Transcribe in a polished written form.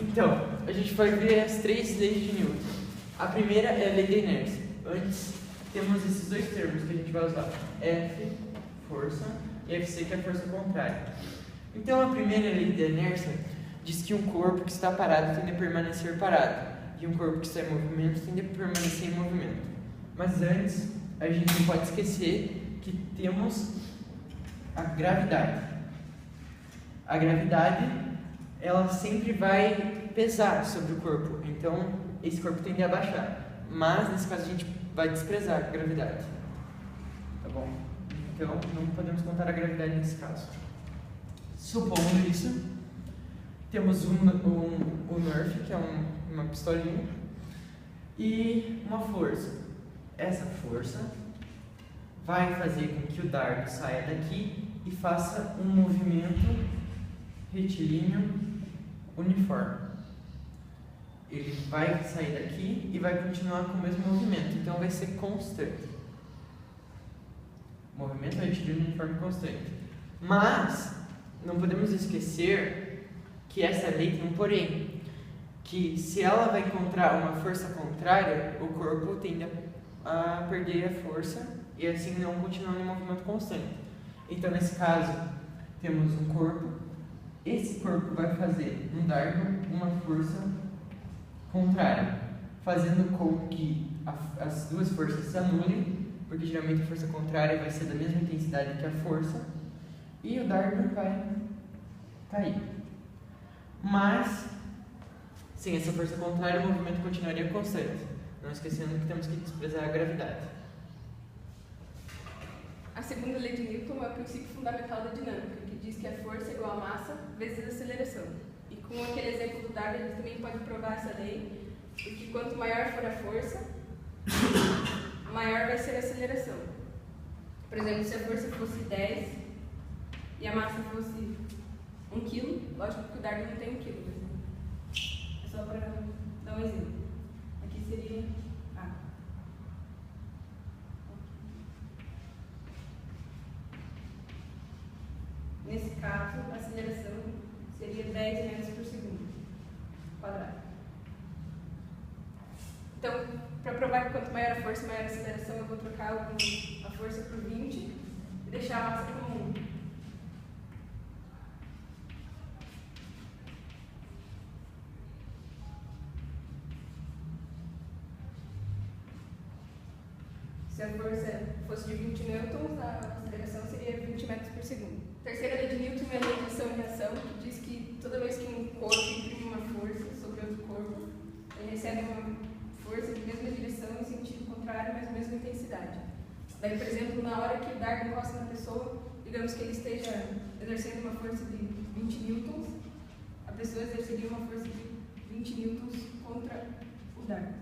Então, a gente vai ver as 3 leis de Newton. A primeira é a lei da inércia. Antes, temos esses 2 termos que a gente vai usar. F, força, e Fc, que é a força contrária. Então, a primeira lei da inércia diz que um corpo que está parado tende a permanecer parado, e um corpo que está em movimento tende a permanecer em movimento. Mas antes, a gente não pode esquecer que temos a gravidade. A gravidade, ela sempre vai pesar sobre o corpo, então esse corpo tende a baixar. Mas nesse caso a gente vai desprezar a gravidade. Tá bom? Então não podemos contar a gravidade nesse caso. Supondo isso, temos um Nerf, que é uma pistolinha, e uma força. Essa força vai fazer com que o dardo saia daqui e faça um movimento retilíneo uniforme. Ele vai sair daqui e vai continuar com o mesmo movimento, então vai ser constante. Movimento retilíneo uniforme constante. Mas não podemos esquecer que essa lei tem um porém, que se ela vai encontrar uma força contrária, o corpo tende a perder a força e assim não continuar em movimento constante. Então nesse caso temos um corpo, esse corpo vai fazer no dardo uma força contrária, fazendo com que as 2 forças se anulem, porque geralmente a força contrária vai ser da mesma intensidade que a força, e o dardo vai cair. Mas sem essa força contrária, o movimento continuaria constante, não esquecendo que temos que desprezar a gravidade. A segunda lei de Newton é o princípio fundamental da dinâmica, que diz que a força é igual a massa vezes a aceleração. E com aquele exemplo do dardo, a gente também pode provar essa lei, porque quanto maior for a força, maior vai ser a aceleração. Por exemplo, se a força fosse 10 e a massa fosse 1 kg, lógico que o dardo não tem 1 kg, é só para dar um exemplo. Aqui seria A. Nesse caso, a aceleração seria 10 metros por segundo quadrado. Então, para provar que quanto maior a força, maior a aceleração, eu vou trocar a força por 20 e deixar a massa como 1. Se a força fosse de 20 newtons, a aceleração seria 20 metros por segundo. A terceira lei de Newton é a lei de ação e reação, que diz que toda vez que um corpo imprime uma força sobre outro corpo, ele recebe uma força de mesma direção em sentido contrário, mas mesma intensidade. Daí, por exemplo, na hora que o dardo encosta na pessoa, digamos que ele esteja exercendo uma força de 20 newtons, a pessoa exerceria uma força de 20 newtons contra o dardo.